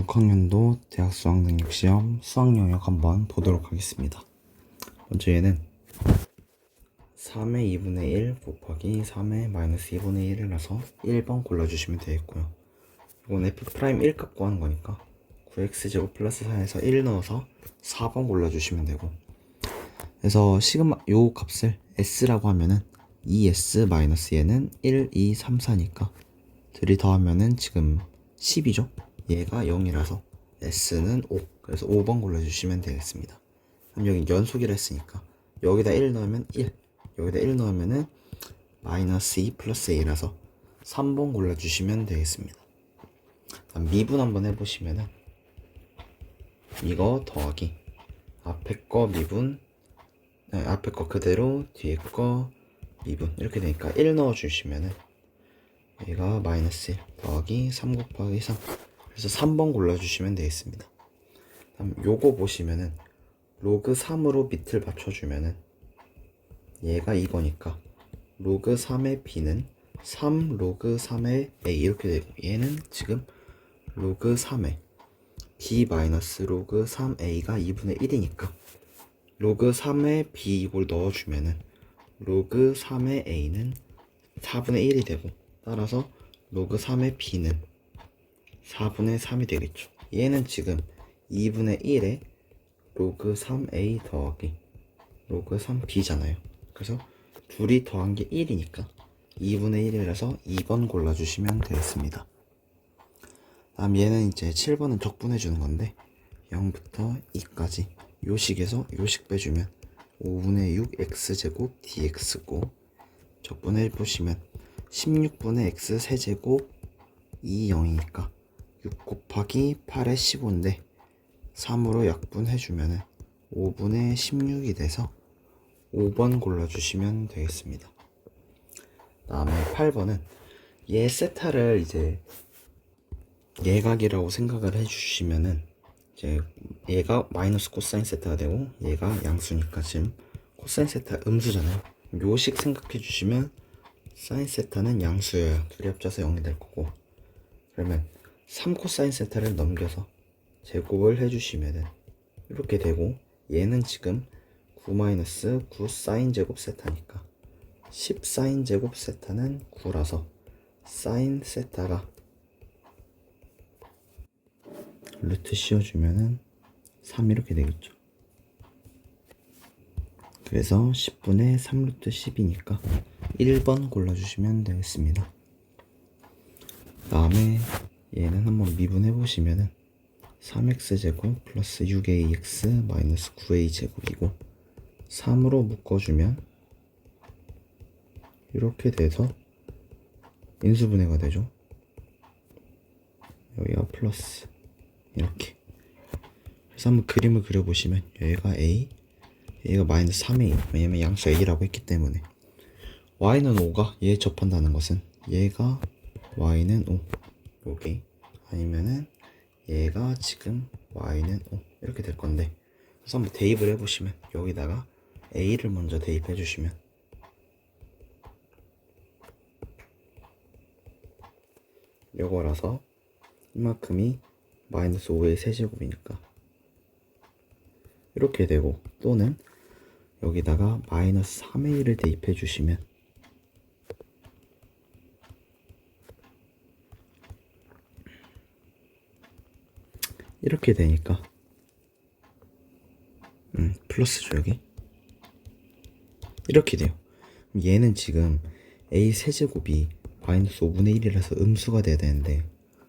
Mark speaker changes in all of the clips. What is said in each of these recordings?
Speaker 1: 6학년도 대학 수학능력시험 수학 영역 한번 보도록 하겠습니다. 먼저 얘는 3의 2분의 1 곱하기 3의 마이너스 2분의 1이라서 1번 골라주시면 되겠고요. 이건 F'1 갖고 하는 거니까 9x제곱 플러스 4에서 1 넣어서 4번 골라주시면 되고, 그래서 시그마 요 값을 s라고 하면은 2s 마이너스 얘는 1, 2, 3, 4니까 둘이 더하면은 지금 10이죠. 얘가 0이라서 s는 5, 그래서 5번 골라주시면 되겠습니다. 그럼 여기 연속이라 했으니까 여기다 1 넣으면 1, 여기다 1 넣으면은 마이너스 2 플러스 a라서 3번 골라주시면 되겠습니다. 다음 미분 한번 해보시면은 이거 더하기 앞에 거 미분, 앞에 거 그대로 뒤에 거 미분 이렇게 되니까 1 넣어주시면은 얘가 마이너스 1 더하기 3 곱하기 3, 그래서 3번 골라주시면 되겠습니다. 다음 요거 보시면은 로그 3으로 밑을 받쳐주면은 얘가 이거니까 로그 3의 b는 3 로그 3의 a 이렇게 되고, 얘는 지금 로그 3의 b 마이너스 로그 3a가 2분의 1이니까 로그 3의 b 이걸 넣어주면은 로그 3의 a는 4분의 1이 되고, 따라서 로그 3의 b는 4분의 3이 되겠죠. 얘는 지금 2분의 1에 로그 3a 더하기 로그 3b잖아요. 그래서 둘이 더한 게 1이니까 2분의 1이라서 2번 골라주시면 되겠습니다. 다음 얘는 이제 7번은 적분해 주는 건데 0부터 2까지 요식에서 요식 빼주면 5분의 6 x제곱 dx고, 적분해 보시면 16분의 x 세제곱 2 0이니까 6 곱하기 8의 15인데 3으로 약분해주면 5분의 16이 돼서 5번 골라주시면 되겠습니다. 다음에 8번은 얘 세타를 이제 예각이라고 생각을 해주시면은 이제 얘가 마이너스 코사인 세타가 되고 얘가 양수니까 지금 코사인 세타 음수잖아요. 요식 생각해 주시면 사인 세타는 양수여야 둘이 합쳐서 0이 될 거고, 그러면 3 코사인 세타를 넘겨서 제곱을 해주시면은 이렇게 되고, 얘는 지금 9 마이너스 9 사인 제곱 세타니까 10 사인 제곱 세타는 9라서 사인 세타가 루트 씌워주면은 3 이렇게 되겠죠. 그래서 10분의 3 루트 10이니까 1번 골라주시면 되겠습니다. 다음에 얘는 한번 미분해보시면은 3x제곱 플러스 6ax 마이너스 9a제곱이고 3으로 묶어주면 이렇게 돼서 인수분해가 되죠. 여기가 플러스 이렇게. 그래서 한번 그림을 그려보시면 여기가 a, 얘가 마이너스 3a, 왜냐면 양수 a라고 했기 때문에 y는 5가 얘 접한다는 것은 얘가 y는 5 여기, 아니면은 얘가 지금 y는 5 이렇게 될 건데, 그래서 한번 대입을 해보시면 여기다가 a를 먼저 대입해 주시면 요거라서 이만큼이 마이너스 5의 세제곱이니까 이렇게 되고, 또는 여기다가 마이너스 3의 1을 대입해 주시면 이렇게 되니까 플러스죠. 여기 이렇게 돼요. 얘는 지금 a 세제곱이 마이너스 5분의 1이라서 음수가 돼야 되는데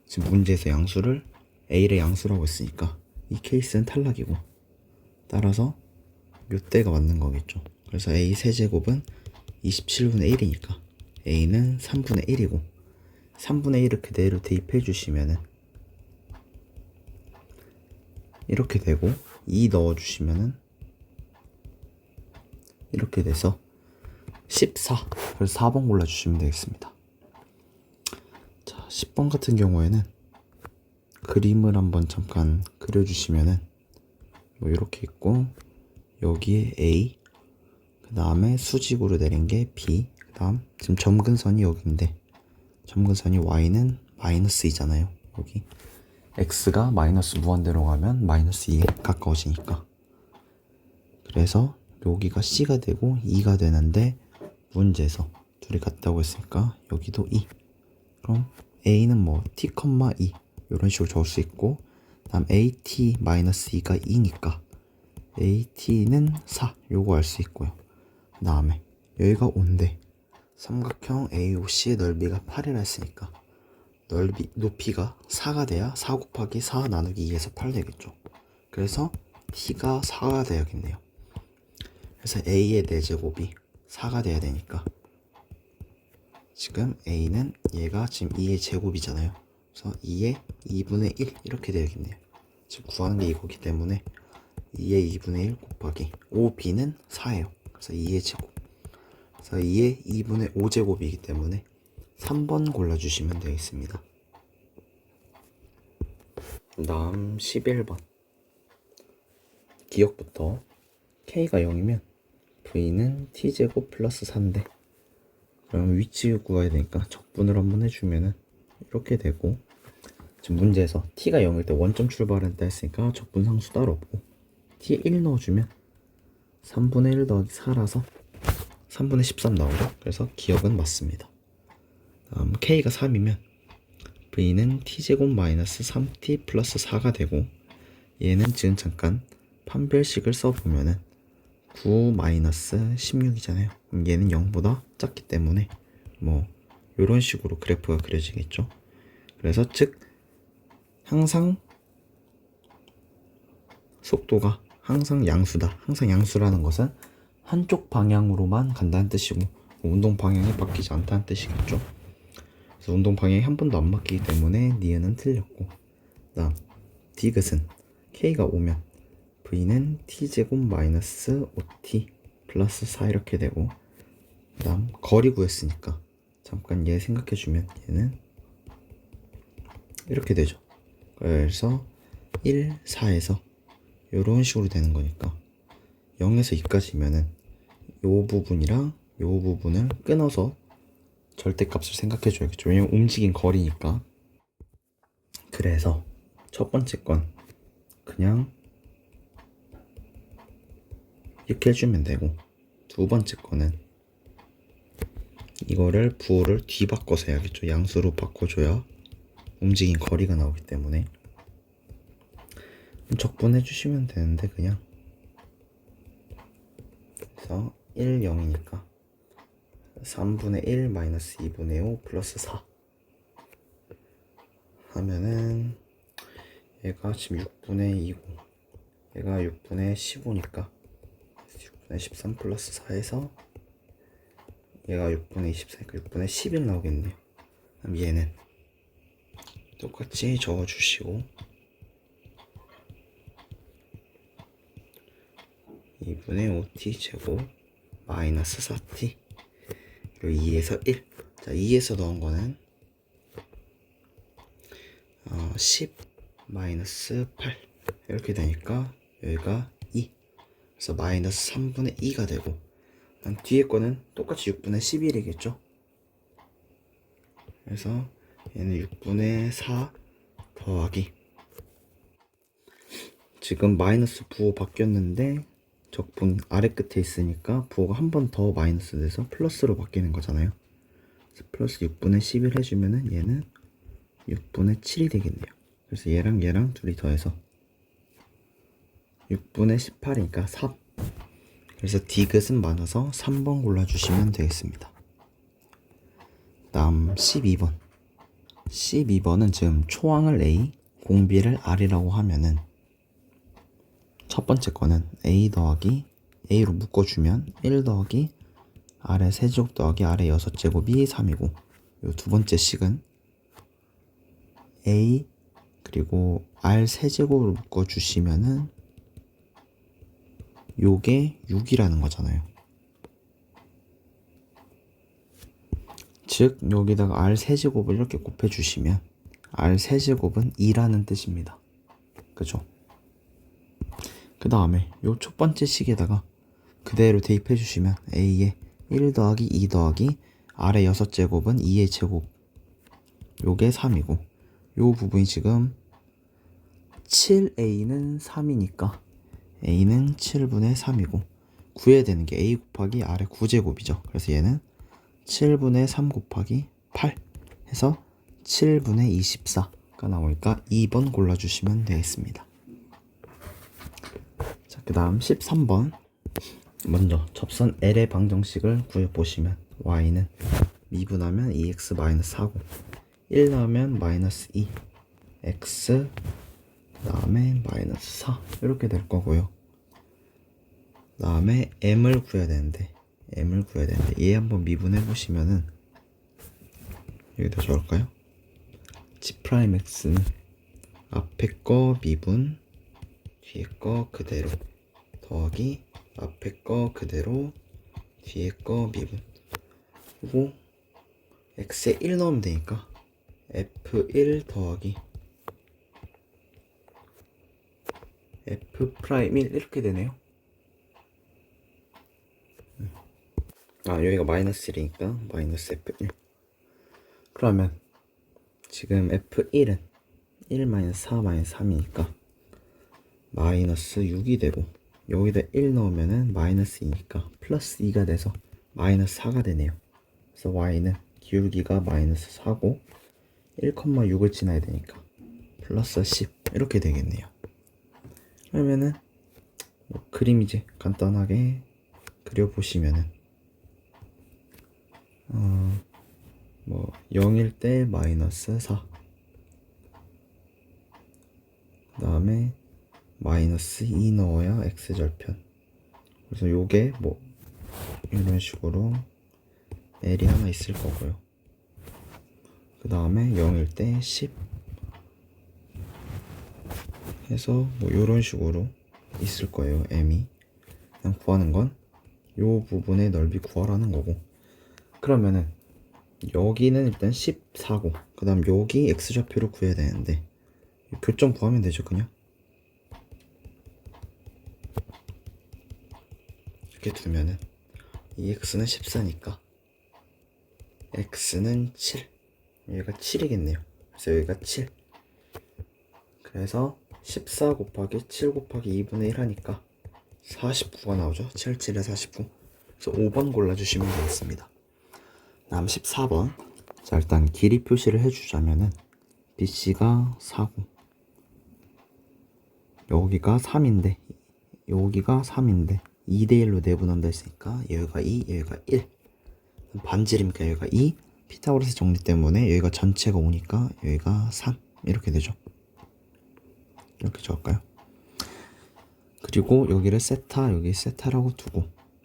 Speaker 1: 지금 문제에서 양수를 a를 양수라고 했으니까 이 케이스는 탈락이고, 따라서 요때가 맞는 거겠죠. 그래서 a 세제곱은 27분의 1이니까 a는 3분의 1이고 3분의 1을 그대로 대입해 주시면은 이렇게 되고, 2 넣어주시면은 이렇게 돼서 14, 그래서 4번 골라주시면 되겠습니다. 자, 10번 같은 경우에는 그림을 한번 잠깐 그려주시면은 뭐 이렇게 있고, 여기에 a, 그 다음에 수직으로 내린 게 b, 그 다음 지금 점근선이 여기인데 점근선이 y는 마이너스 2잖아요. 여기 x가 마이너스 무한대로 가면 마이너스 2에 가까워지니까. 그래서 여기가 c가 되고 2가 되는데 문제에서 둘이 같다고 했으니까 여기도 2. 그럼 a는 뭐 t, 2 이런 식으로 적을 수 있고, 다음 at-2가 2니까 at는 4 요거 알 수 있고요. 그 다음에 여기가 5인데 삼각형 AOC의 넓이가 8이라 했으니까 높이가 4가 돼야 4 곱하기 4 나누기 2에서 8 되겠죠. 그래서 t가 4가 되야겠네요. 그래서 a의 4제곱이 4가 돼야 되니까 지금 a는 얘가 지금 2의 제곱이잖아요. 그래서 2의 2분의 1 이렇게 되야겠네요. 지금 구하는 게 이거기 때문에 2의 2분의 1 곱하기 5b는 4예요. 그래서 2의 제곱. 그래서 2의 2분의 5제곱이기 때문에 3번 골라주시면 되겠습니다. 다음 11번. 기억부터 k가 0이면 v는 t제곱 플러스 4인데, 그럼 위치 구해야 되니까 적분을 한번 해주면은 이렇게 되고, 지금 문제에서 t가 0일 때 원점 출발한다 했으니까 적분 상수 따로 없고, t 1 넣어주면 3분의 1 더하기 4라서 3분의 13 나오죠. 그래서 기억은 맞습니다. 다음 k가 3이면 v는 t제곱 마이너스 3t 플러스 4가 되고, 얘는 지금 잠깐 판별식을 써보면은 9 마이너스 16이잖아요. 그럼 얘는 0보다 작기 때문에 뭐 이런 식으로 그래프가 그려지겠죠. 그래서 즉 항상 속도가 항상 양수다. 항상 양수라는 것은 한쪽 방향으로만 간다는 뜻이고, 운동 방향이 바뀌지 않다는 뜻이겠죠. 그래서 운동 방향이 한 번도 안 바뀌기 때문에 니은은 틀렸고, 다음 디귿은 k가 5면 v는 t제곱 마이너스 5t 플러스 4 이렇게 되고, 그 다음 거리 구했으니까 잠깐 얘 생각해주면 얘는 이렇게 되죠. 그래서 1, 4에서 이런 식으로 되는 거니까 0에서 2까지면은 요 부분이랑 요 부분을 끊어서 절대값을 생각해 줘야겠죠. 왜냐면 움직인 거리니까. 그래서 첫 번째 건 그냥 이렇게 해주면 되고, 두 번째 거는 이거를 부호를 뒤바꿔서 해야겠죠. 양수로 바꿔줘야 움직인 거리가 나오기 때문에 적분해 주시면 되는데, 그냥 그래서 1, 0이니까 3분의 1 마이너스 2분의 5 플러스 4 하면은 얘가 지금 6분의 2고 얘가 6분의 15니까 6분의 13 플러스 4에서 얘가 6분의 24니까 6분의 11 나오겠네요. 그럼 얘는 똑같이 적어주시고 2분의 5t 제곱 마이너스 4t 그리고 2에서 1. 자, 2에서 넣은 거는 10 마이너스 8 이렇게 되니까 여기가 2. 그래서 마이너스 3분의 2가 되고, 뒤에 거는 똑같이 6분의 11이겠죠. 그래서 얘는 6분의 4 더하기, 지금 마이너스 부호 바뀌었는데 적분 아래 끝에 있으니까 부호가 한 번 더 마이너스 돼서 플러스로 바뀌는 거잖아요. 그래서 플러스 6분의 11 해주면은 얘는 6분의 7이 되겠네요. 그래서 얘랑 둘이 더해서 6분의 18이니까 3. 그래서 디귿은 많아서 3번 골라주시면 되겠습니다. 다음 12번. 12번은 지금 초항을 A, 공비를 R이라고 하면은 첫 번째 거는 A 더하기 A로 묶어주면 1 더하기 R의 세제곱 더하기 R의 6제곱이 3이고, 요 두 번째 식은 A 그리고 R 세제곱으로 묶어주시면은 요게 6이라는 거잖아요. 즉 여기다가 R 세제곱을 이렇게 곱해주시면 R 세제곱은 2라는 뜻입니다. 그죠? 그 다음에 요 첫 번째 식에다가 그대로 대입해 주시면 A의 1 더하기 2 더하기 R의 6제곱은 2의 제곱 요게 3이고, 요 부분이 지금 7a는 3이니까 a는 7분의 3이고 구해야 되는 게 a 곱하기 r의 9제곱이죠. 그래서 얘는 7분의 3 곱하기 8 해서 7분의 24가 나오니까 2번 골라주시면 되겠습니다. 자, 그 다음 13번. 먼저 접선 L의 방정식을 구해보시면 y는 미분하면 2x-4고 1 넣으면 마이너스 2 x 그 다음에 마이너스 4 이렇게 될 거고요. 그 다음에 m을 구해야 되는데 얘 한번 미분해 보시면은 여기다 적을까요? G'X는 앞에 거 미분 뒤에 거 그대로 더하기 앞에 거 그대로 뒤에 거 미분. 그리고 x에 1 넣으면 되니까 f1 더하기 f'1 이렇게 되네요. 여기가 마이너스 1이니까 마이너스 f1. 그러면 지금 f1은 1 마이너스 4 마이너스 3이니까 마이너스 6이 되고 여기다 1 넣으면은 마이너스 2니까 플러스 2가 돼서 마이너스 4가 되네요. 그래서 y는 기울기가 마이너스 4고 1,6을 지나야 되니까 플러스 10 이렇게 되겠네요. 그러면은 그림 이제 간단하게 그려보시면은 0일 때 마이너스 4 그 다음에 마이너스 2 넣어야 x절편. 그래서 요게 이런 식으로 L이 하나 있을 거고요. 그 다음에 0일 때 10 해서 요런 식으로 있을 거예요. m이 그냥 구하는 건 요 부분의 넓이 구하라는 거고. 그러면은 여기는 일단 14고 그 다음 여기 x좌표를 구해야 되는데 교점 구하면 되죠. 그냥 이렇게 두면은 이 x는 14니까 x는 7 여기가 7이겠네요. 그래서 여기가 7 그래서 14 곱하기 7 곱하기 2분의 1 하니까 49가 나오죠. 7, 7에 49. 그래서 5번 골라주시면 되겠습니다. 다음 14번. 자, 일단 길이 표시를 해주자면은 BC가 4고 여기가 3인데 여기가 3인데 2대1로 내분한다 했으니까 여기가 2, 여기가 1 반지름이니까 여기가 2 피타고라스 정리 때문에 여기가 전체가 5니까 여기가 3 이렇게 되죠. 이렇게 적을까요? 그리고 여기를 세타 여기 세타라고 두고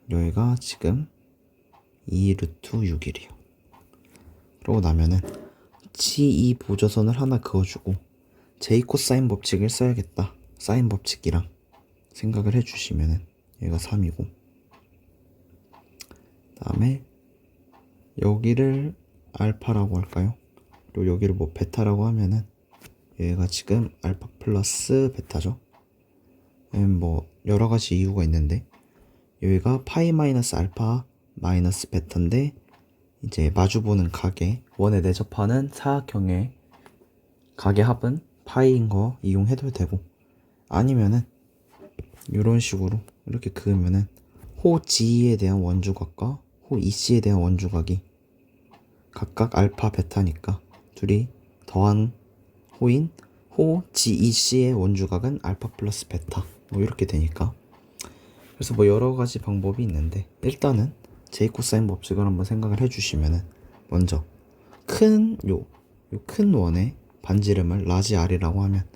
Speaker 1: 여기가 지금 2 루트 6일이요. 그러고 나면은 G2 보조선을 하나 그어주고 J 코사인 법칙을 써야겠다. 사인 법칙이랑 생각을 해주시면은 얘가 3이고 다음에 여기를 알파라고 할까요? 그리고 여기를 베타라고 하면은 얘가 지금 알파 플러스 베타죠. 여러가지 이유가 있는데 여기가 파이 마이너스 알파 마이너스 베타인데 이제 마주보는 각의 원에 내접하는 사각형의 각의 합은 파이인 거 이용해도 되고 아니면은 이런 식으로 이렇게 그으면은 호 G에 대한 원주각과 호 EC에 대한 원주각이 각각 알파 베타니까 둘이 더한 호인 호 GEC의 원주각은 알파 플러스 베타 이렇게 되니까 그래서 여러가지 방법이 있는데 일단은 J 코사인 법칙을 한번 생각을 해주시면은 먼저 큰 원의 반지름을 라지 R이라고 하면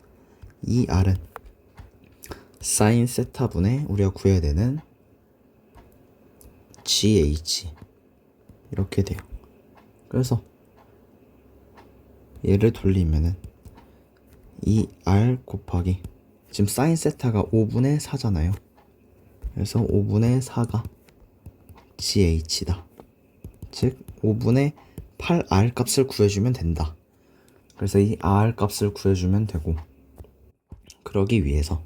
Speaker 1: 이 R은 사인 세타분의 우리가 구해야 되는 GH 이렇게 돼요. 그래서 얘를 돌리면은 이 R 곱하기 지금 사인 세타가 5분의 4잖아요. 그래서 5분의 4가 GH다. 즉 5분의 8R 값을 구해주면 된다. 그래서 이 R 값을 구해주면 되고 그러기 위해서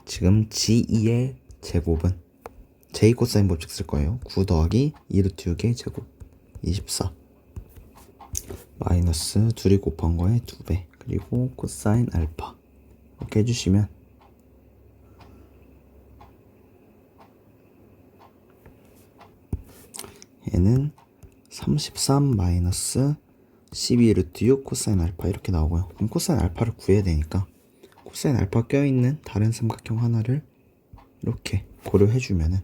Speaker 1: 지금 G2의 제곱은 J 코사인 법칙 쓸 거예요. 9 더하기 2 루트 6의 제곱 24 마이너스 둘이 곱한 거에 2배 그리고 코사인 알파 이렇게 해주시면 얘는 33 마이너스 12 루트 6 코사인 알파 이렇게 나오고요. 그럼 코사인 알파를 구해야 되니까 코사인 알파 껴있는 다른 삼각형 하나를 이렇게 고려해주면은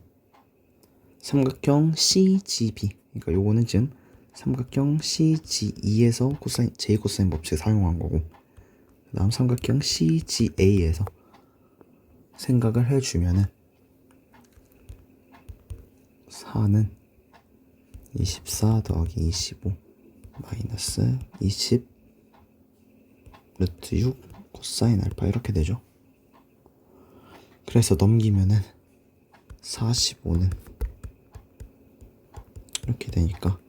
Speaker 1: 삼각형 CGB, 그러니까 요거는 지금 삼각형 CGE에서 코사인 J 코사인 법칙을 사용한 거고, 그 다음 삼각형 CGA에서 생각을 해주면은 4는 24 더하기 25 마이너스 20 루트 6 코사인 알파 이렇게 되죠. 그래서 넘기면은 45는 이렇게 되니까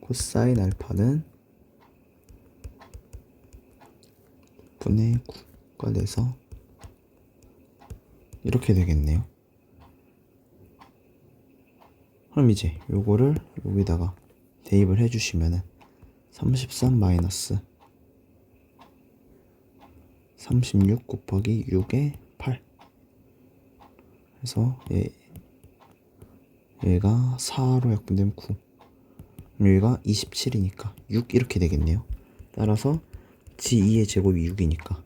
Speaker 1: 코사인 알파는 분의 9가 돼서 이렇게 되겠네요. 그럼 이제 요거를 여기다가 대입을 해주시면은 33 마이너스 36 곱하기 6의 8 그래서 얘가 4로 약분되면 9, 여기가 27이니까 6 이렇게 되겠네요. 따라서 G2의 제곱이 6이니까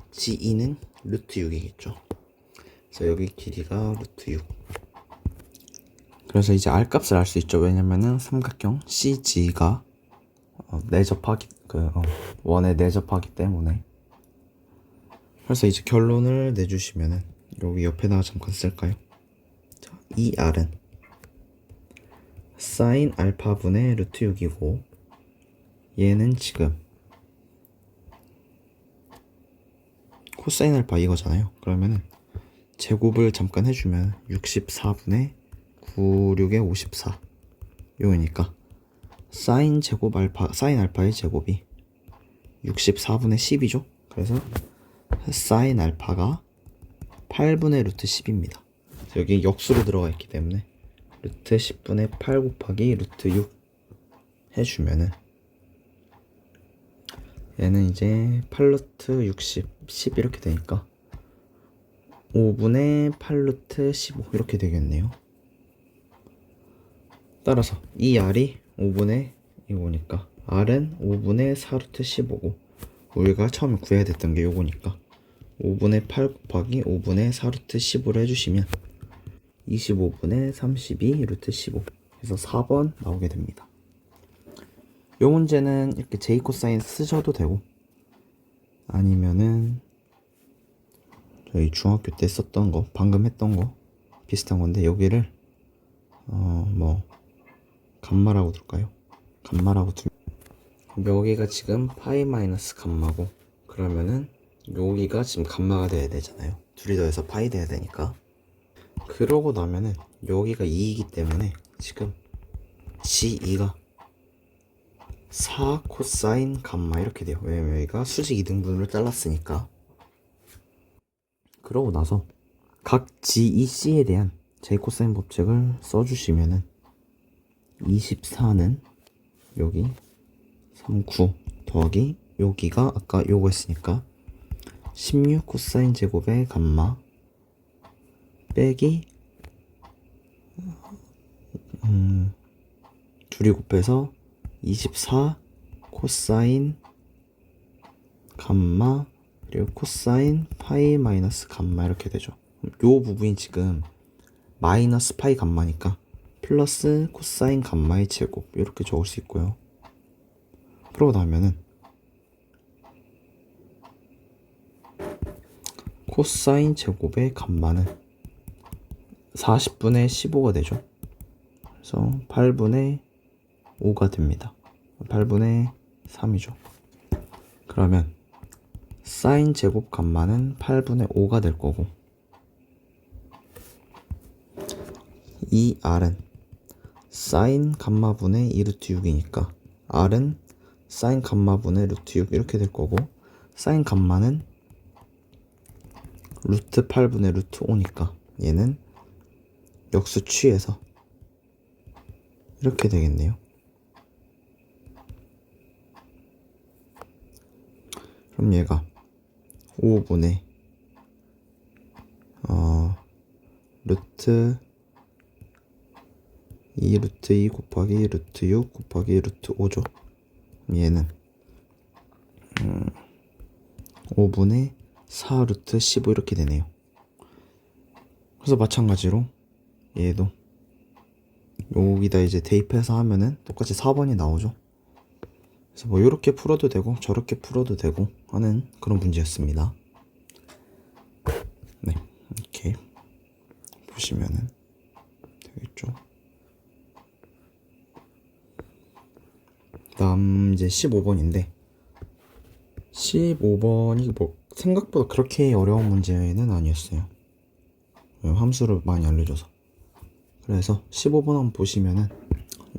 Speaker 1: G2는 루트 6이겠죠. 그래서 여기 길이가 루트 6. 그래서 이제 R 값을 알 수 있죠. 왜냐면은 삼각형 CG가 내접하기 원에 내접하기 때문에. 그래서 이제 결론을 내주시면은 여기 옆에다가 잠깐 쓸까요? 자, 이 R은 사인 알파분의 루트 6이고 얘는 지금 코사인 알파 이거잖아요. 그러면은 제곱을 잠깐 해주면 64분의 96의 54 요거니까 사인 제곱 알파, 사인 알파의 제곱이 64분의 10이죠. 그래서 사인 알파가 8분의 루트 10입니다. 여기 역수로 들어가 있기 때문에 루트 10분의 8 곱하기 루트 6 해주면은 얘는 이제 8루트 60, 10 이렇게 되니까 5분의 8루트 15 이렇게 되겠네요. 따라서 이 R이 5분의 이거니까 R은 5분의 4루트 15고 우리가 처음에 구해야 됐던 게 요거니까 5분의 8 곱하기 5분의 4루트 15를 해주시면 25분의 32 루트 15 그래서 4번 나오게 됩니다. 요 문제는 이렇게 J 코사인 쓰셔도 되고 아니면은 저희 중학교 때 썼던 거 방금 했던 거 비슷한 건데 여기를 뭐 감마라고 둘까요? 감마라고 여기가 지금 파이 마이너스 감마고 그러면은 여기가 지금 감마가 돼야 되잖아요. 둘이 더해서 파이 돼야 되니까. 그러고 나면은 여기가 2이기 때문에 지금 C2가 4 코사인 감마 이렇게 돼요. 왜냐면 여기가 수직 이등분으로 잘랐으니까. 그러고 나서 각 GEC에 대한 J 코사인 법칙을 써주시면은 24는 여기 39 더하기 여기가 아까 요거 했으니까 16 코사인 제곱의 감마 빼기 둘이 곱해서 24 코사인 감마 그리고 코사인 파이 마이너스 감마 이렇게 되죠. 요 부분이 지금 마이너스 파이 감마니까 플러스 코사인 감마의 제곱 이렇게 적을 수 있고요. 그러고 나면은 코사인 제곱의 감마는 40분의 15가 되죠. 그래서 8분의 5가 됩니다. 8분의 3이죠. 그러면 사인 제곱 감마는 8분의 5가 될 거고 이 R은 사인 감마분의 2루트 6이니까 R은 사인 감마분의 루트 6 이렇게 될 거고 사인 감마는 루트 8분의 루트 5니까 얘는 역수 취해서 이렇게 되겠네요. 그럼 얘가 5분의 루트 2 루트 2 곱하기 루트 6 곱하기 루트 5죠. 얘는 5분의 4 루트 15 이렇게 되네요. 그래서 마찬가지로 얘도 여기다 이제 대입해서 하면은 똑같이 4번이 나오죠. 그래서 뭐 이렇게 풀어도 되고 저렇게 풀어도 되고 하는 그런 문제였습니다. 네, 이렇게 보시면은 되겠죠. 다음 이제 15번인데 15번이 뭐 생각보다 그렇게 어려운 문제는 아니었어요. 함수를 많이 알려줘서. 그래서 15번 한번 보시면은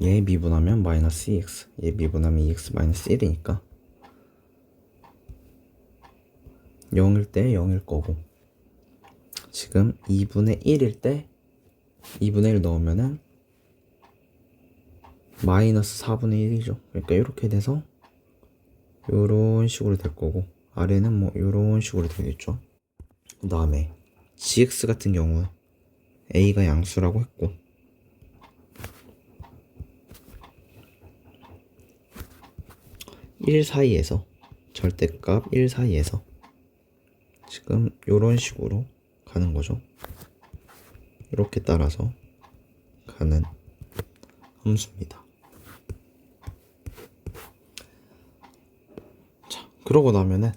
Speaker 1: 얘 미분하면 마이너스 2x, 얘 미분하면 2x 마이너스 1이니까 0일 때 0일 거고, 지금 2분의 1일 때 2분의 1 넣으면은 마이너스 4분의 1이죠. 그러니까 이렇게 돼서 요런 식으로 될 거고, 아래는 뭐 요런 식으로 되겠죠. 그 다음에 gx 같은 경우 a가 양수라고 했고, 1 사이에서 절대값 1 사이에서 지금 요런 식으로 가는 거죠. 이렇게 따라서 가는 함수입니다. 자, 그러고 나면은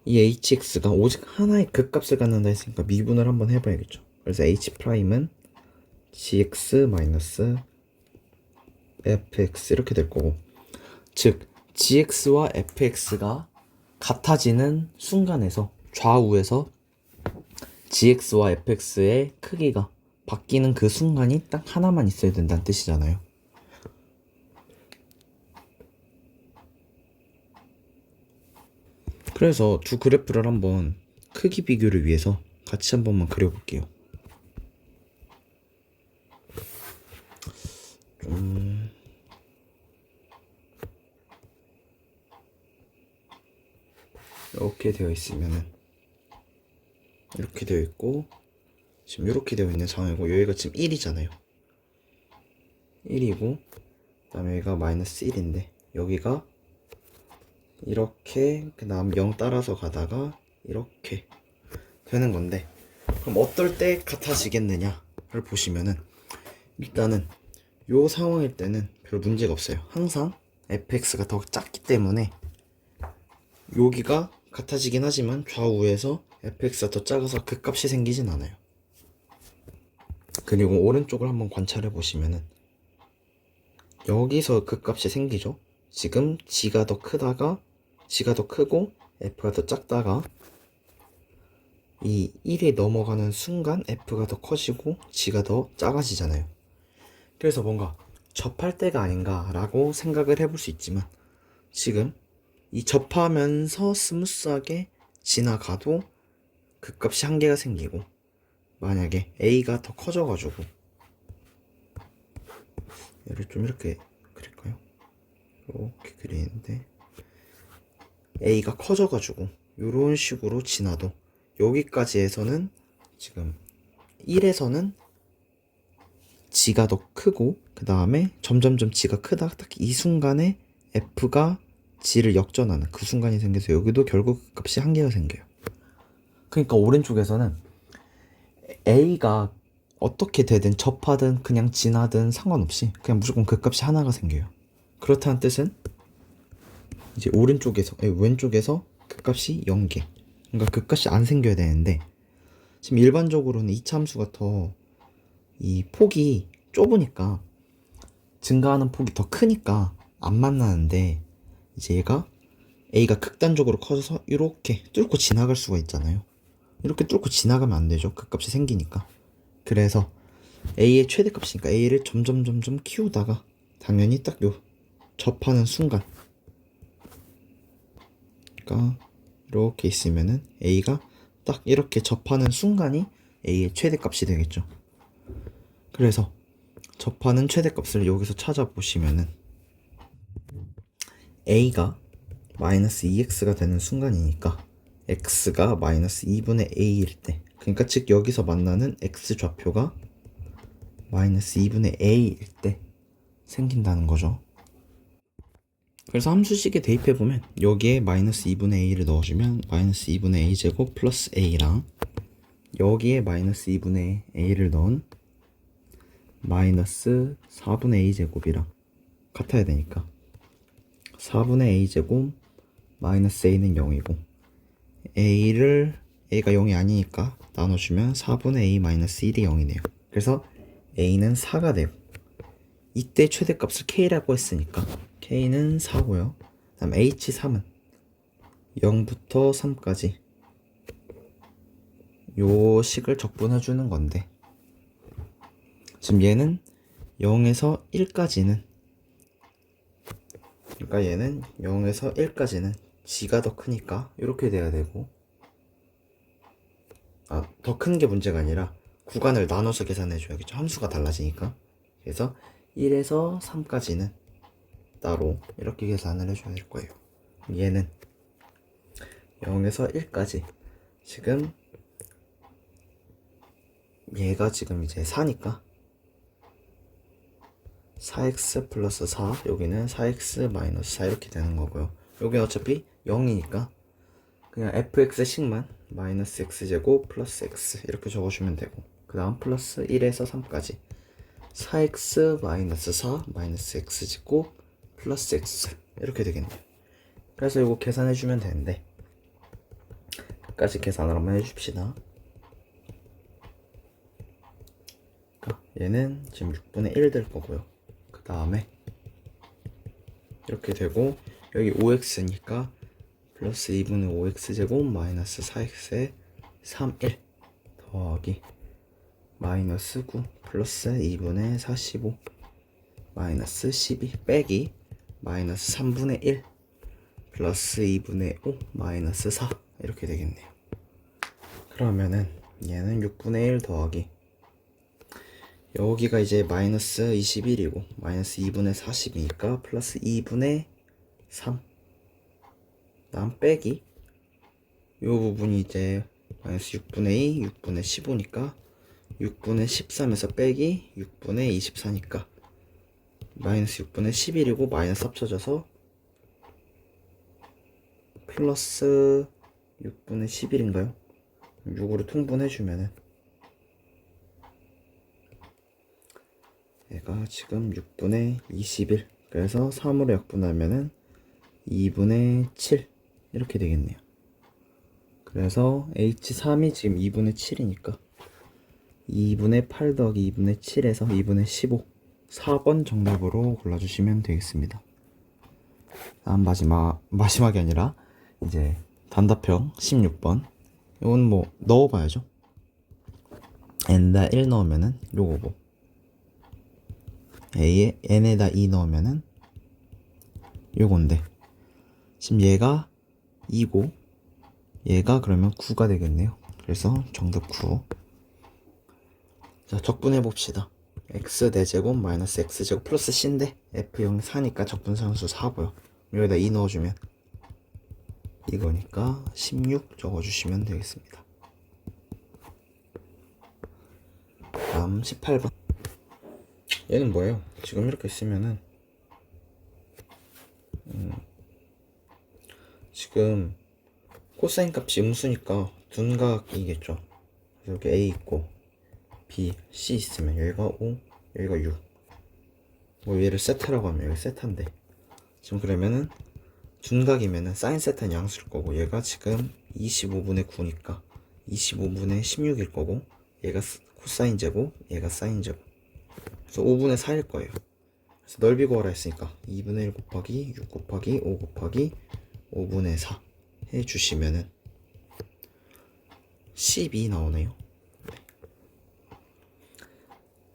Speaker 1: 이 hx가 오직 하나의 극값을 갖는다 했으니까 미분을 한번 해봐야겠죠. 그래서 h'은 gx 마이너스 fx 이렇게 될 거고, 즉 gx와 fx가 같아지는 순간에서 좌우에서 gx와 fx의 크기가 바뀌는 그 순간이 딱 하나만 있어야 된다는 뜻이잖아요. 그래서 두 그래프를 한번 크기 비교를 위해서 같이 한 번만 그려볼게요. 이렇게 되어 있으면은 이렇게 되어 있고, 지금 이렇게 되어 있는 상황이고, 여기가 지금 1이잖아요. 1이고, 그 다음에 여기가 마이너스 1인데 여기가 이렇게, 그 다음 0 따라서 가다가 이렇게 되는 건데, 그럼 어떨 때 같아지겠느냐를 보시면은, 일단은 요 상황일 때는 별 문제가 없어요. 항상 fx가 더 작기 때문에 여기가 같아지긴 하지만 좌우에서 fx가 더 작아서 극값이 생기진 않아요. 그리고 오른쪽을 한번 관찰해 보시면은 여기서 극값이 생기죠. 지금 g가 더 크다가 g가 더 크고 f가 더 작다가 이 1이 넘어가는 순간 f가 더 커지고 g가 더 작아지잖아요. 그래서 뭔가 접할 때가 아닌가라고 생각을 해볼 수 있지만, 지금 이 접하면서 스무스하게 지나가도 극값이 한계가 생기고, 만약에 a가 더 커져가지고, 얘를 좀 이렇게 그릴까요? 이렇게 그리는데 a가 커져가지고 이런 식으로 지나도 여기까지에서는 지금 1에서는 g가 더 크고, 그 다음에 점점점 g가 크다, 딱 이 순간에 f가 g를 역전하는 그 순간이 생겨서 여기도 결국 값이 한계가 생겨요. 그러니까 오른쪽에서는 a가 어떻게 되든 접하든 그냥 지나든 상관없이 그냥 무조건 그 값이 하나가 생겨요. 그렇다는 뜻은 이제 오른쪽에서 왼쪽에서 그 값이 0개, 그러니까 그 값이 안 생겨야 되는데, 지금 일반적으로는 이차 함수가 더 이 폭이 좁으니까, 증가하는 폭이 더 크니까 안 만나는데, 이제 얘가 a가 극단적으로 커져서 이렇게 뚫고 지나갈 수가 있잖아요. 이렇게 뚫고 지나가면 안 되죠. 그 값이 생기니까. 그래서 a의 최대값이니까 a를 점점 키우다가 당연히 딱 요 접하는 순간, 그러니까 이렇게 있으면은 a가 딱 이렇게 접하는 순간이 a의 최대값이 되겠죠. 그래서 접하는 최대값을 여기서 찾아보시면은 a가 마이너스 2x가 되는 순간이니까 x가 마이너스 2분의 a일 때, 그러니까 즉 여기서 만나는 x 좌표가 마이너스 2분의 a일 때 생긴다는 거죠. 그래서 함수식에 대입해보면 여기에 마이너스 2분의 a를 넣어주면 마이너스 2분의 a 제곱 플러스 a랑 여기에 마이너스 2분의 a를 넣은 마이너스 4분의 a 제곱이랑 같아야 되니까 4분의 a 제곱 마이너스 a는 0이고 a가 0이 아니니까 나눠주면 4분의 a 마이너스 1이 0이네요. 그래서 a는 4가 되고 이때 최대값을 k라고 했으니까 k는 4고요. 다음 h3은 0부터 3까지 요 식을 적분해 주는 건데 지금 얘는 0에서 1까지는, 그러니까 얘는 0에서 1까지는 g가 더 크니까 이렇게 돼야 되고, 더 큰 게 문제가 아니라 구간을 나눠서 계산해 줘야겠죠. 함수가 달라지니까. 그래서 1에서 3까지는 따로 이렇게 계산을 해줘야 될 거예요. 얘는 0에서 1까지 지금 얘가 지금 이제 4니까 4x 플러스 4, 여기는 4x 마이너스 4 이렇게 되는 거고요. 여기는 어차피 0이니까 그냥 fx식만 마이너스 x제곱 플러스 x 이렇게 적어주면 되고, 그 다음 플러스 1에서 3까지 4x 마이너스 4 마이너스 x제곱 플러스 x 이렇게 되겠네요. 그래서 이거 계산해주면 되는데 끝까지 계산을 한번 해줍시다. 얘는 지금 6분의 1 될 거고요. 그 다음에 이렇게 되고 여기 5x니까 플러스 2분의 5x 제곱 마이너스 4x에 3, 1 더하기 마이너스 9 플러스 2분의 45 마이너스 12 빼기 마이너스 3분의 1 플러스 2분의 5 마이너스 4 이렇게 되겠네요. 그러면은 얘는 6분의 1 더하기 여기가 이제 마이너스 21이고 마이너스 2분의 40이니까 플러스 2분의 3 다음 빼기 요 부분이 이제 마이너스 6분의 2 6분의 15니까 6분의 13에서 빼기 6분의 24니까 마이너스 6분의 11이고 마이너스 합쳐져서 플러스 6분의 11인가요? 6으로 통분해주면은 얘가 지금 6분의 21, 그래서 3으로 약분하면은 2분의 7 이렇게 되겠네요. 그래서 h3이 지금 2분의 7이니까 2분의 8 더하기 2분의 7에서 2분의 15 4번 정답으로 골라주시면 되겠습니다. 다음 마지막이 아니라 이제 단답형 16번. 이건 뭐 넣어봐야죠. n에다 1 넣으면은 요거고 a에 n에다 2 넣으면은 요건데 지금 얘가 2고 얘가 그러면 9가 되겠네요. 그래서 정답 9. 자, 적분해 봅시다. x 4제곱 마이너스 x제곱 플러스 c인데 f0 4니까 적분상수 4고요. 여기다 2 넣어주면 이거니까 16 적어주시면 되겠습니다. 다음 18번. 얘는 뭐예요? 지금 이렇게 쓰면은 지금 코사인 값이 음수니까 둔각이겠죠. 그래서 여기 a 있고 b, c 있으면 여기가 5, 여기가 6. 뭐 얘를 세타라고 하면 여기 세타인데 지금 그러면은 둔각이면은 사인 세타는 양수일 거고 얘가 지금 25분의 9니까 25분의 16일 거고 얘가 코사인 제곱, 얘가 사인 제곱. 그래서 5분의 4일 거예요. 그래서 넓이 구하라 했으니까 2분의 1 곱하기 6 곱하기 5 곱하기 5분의 4 해주시면은 12 나오네요.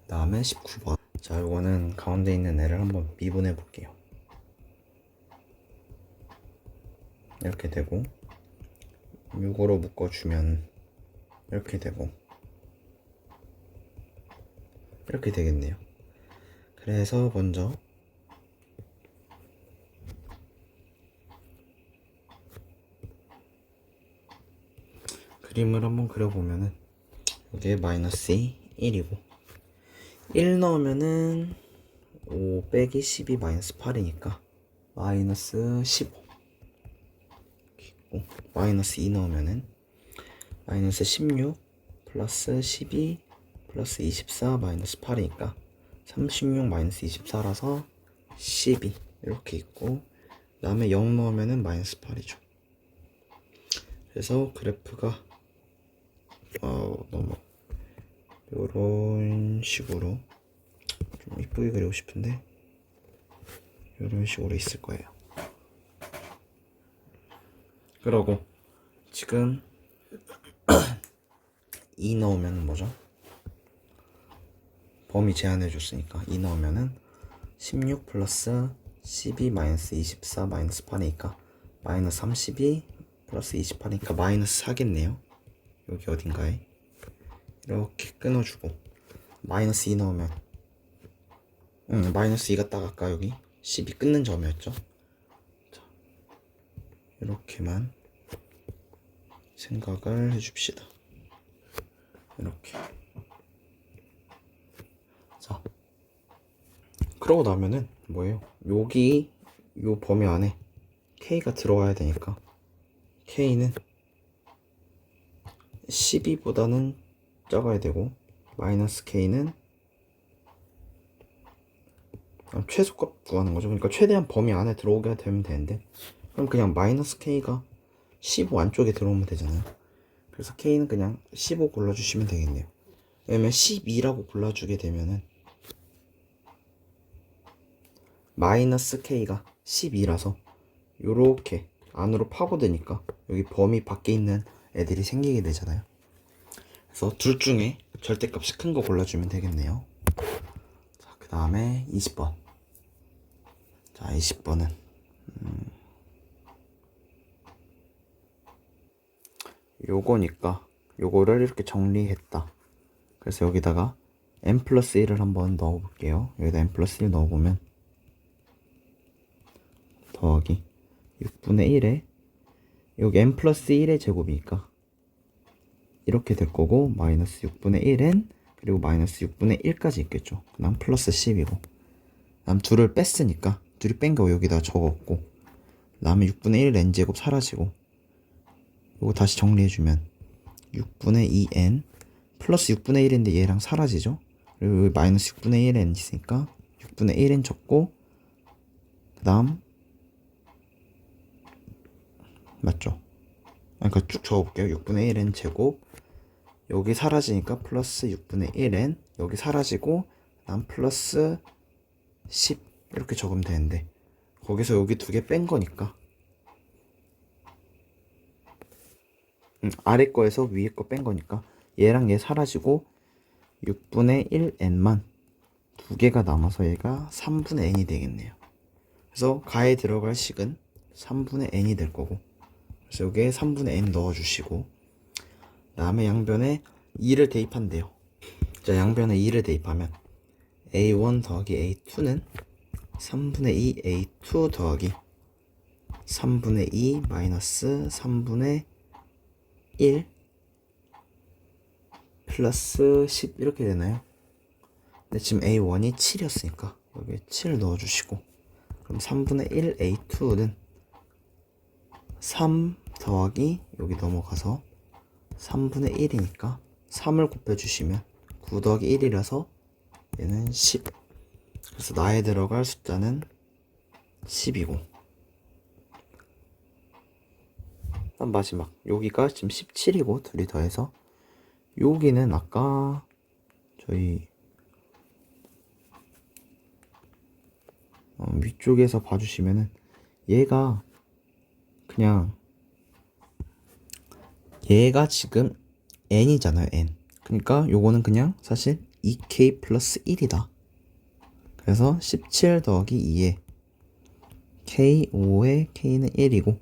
Speaker 1: 그 다음에 19번. 자, 요거는 가운데 있는 애를 한번 미분해 볼게요. 이렇게 되고 6으로 묶어주면 이렇게 되고 이렇게 되겠네요. 그래서 먼저 그림을 한번 그려보면은 이게 마이너스 1이고 1 넣으면은 5 빼기 12 마이너스 8이니까 마이너스 15 있고, 마이너스 2 넣으면은 마이너스 16 플러스 12 플러스 24 마이너스 8이니까 36 마이너스 24라서 12 이렇게 있고, 그 다음에 0 넣으면은 마이너스 8이죠. 그래서 그래프가 너무 요런 식으로 좀 이쁘게 그리고 싶은데 요런 식으로 있을 거예요. 그러고 지금 2 넣으면 뭐죠? 범위 제한해 줬으니까 2 넣으면은 16 플러스 12 마이너스 24 마이너스 8이니까 마이너스 32 플러스 28이니까 마이너스 4겠네요. 여기 어딘가에 이렇게 끊어주고 마이너스 2 넣으면 마이너스 2가 딱 아까 여기 12 끊는 점이었죠. 자, 이렇게만 생각을 해줍시다. 이렇게. 자, 그러고 나면은 뭐예요? 여기 요 범위 안에 K가 들어와야 되니까 K는 12보다는 작아야 되고 마이너스 K는 최소값 구하는 거죠. 그러니까 최대한 범위 안에 들어오게 되면 되는데, 그럼 그냥 마이너스 K가 15 안쪽에 들어오면 되잖아요. 그래서 K는 그냥 15 골라주시면 되겠네요. 왜냐면 12라고 골라주게 되면은 마이너스 K가 12라서 요렇게 안으로 파고드니까 여기 범위 밖에 있는 애들이 생기게 되잖아요. 그래서 둘 중에 절대값이 큰 거 골라주면 되겠네요. 자, 그 다음에 20번. 자, 20번은 요거니까 요거를 이렇게 정리했다. 그래서 여기다가 n 플러스 1을 한번 넣어볼게요. 여기다 n 플러스 1 넣어보면 더하기 6분의 1에 여기 n 플러스 1의 제곱이니까 이렇게 될 거고, 마이너스 6분의 1n 그리고 마이너스 6분의 1까지 있겠죠. 그 다음 플러스 10이고, 그 다음 둘을 뺐으니까 둘이 뺀 거 여기다 적었고, 그 다음에 6분의 1 n제곱 사라지고, 이거 다시 정리해주면 6분의 2n 플러스 6분의 1인데 얘랑 사라지죠. 그리고 여기 마이너스 6분의 1n 있으니까 6분의 1n 적고, 그 다음 맞죠? 그러니까 쭉 적어볼게요. 6분의 1n 제곱, 여기 사라지니까 플러스 6분의 1n, 여기 사라지고 다음 플러스 10 이렇게 적으면 되는데, 거기서 여기 두 개 뺀 거니까 아래 거에서 위에 거 뺀 거니까 얘랑 얘 사라지고 6분의 1n만 두 개가 남아서 얘가 3분의 n이 되겠네요. 그래서 가에 들어갈 식은 3분의 n이 될 거고, 그래서 여기에 3분의 n 넣어주시고, 그 다음에 양변에 2를 대입한대요. 자, 양변에 2를 대입하면 a1 더하기 a2는 3분의 2 a2 더하기 3분의 2 마이너스 3분의 1 플러스 10 이렇게 되나요? 근데 지금 a1이 7이었으니까 여기에 7 넣어주시고, 그럼 3분의 1 a2는 3 더하기 여기 넘어가서 3분의 1이니까 3을 곱해주시면 9 더하기 1이라서 얘는 10. 그래서 나에 들어갈 숫자는 10이고, 마지막 여기가 지금 17이고 둘이 더해서 여기는 아까 저희 위쪽에서 봐주시면은 얘가 그냥 얘가 지금 n이잖아요, n. 그러니까 요거는 그냥 사실 2k 플러스 1이다. 그래서 17 더하기 2에 k 5에 k는 1이고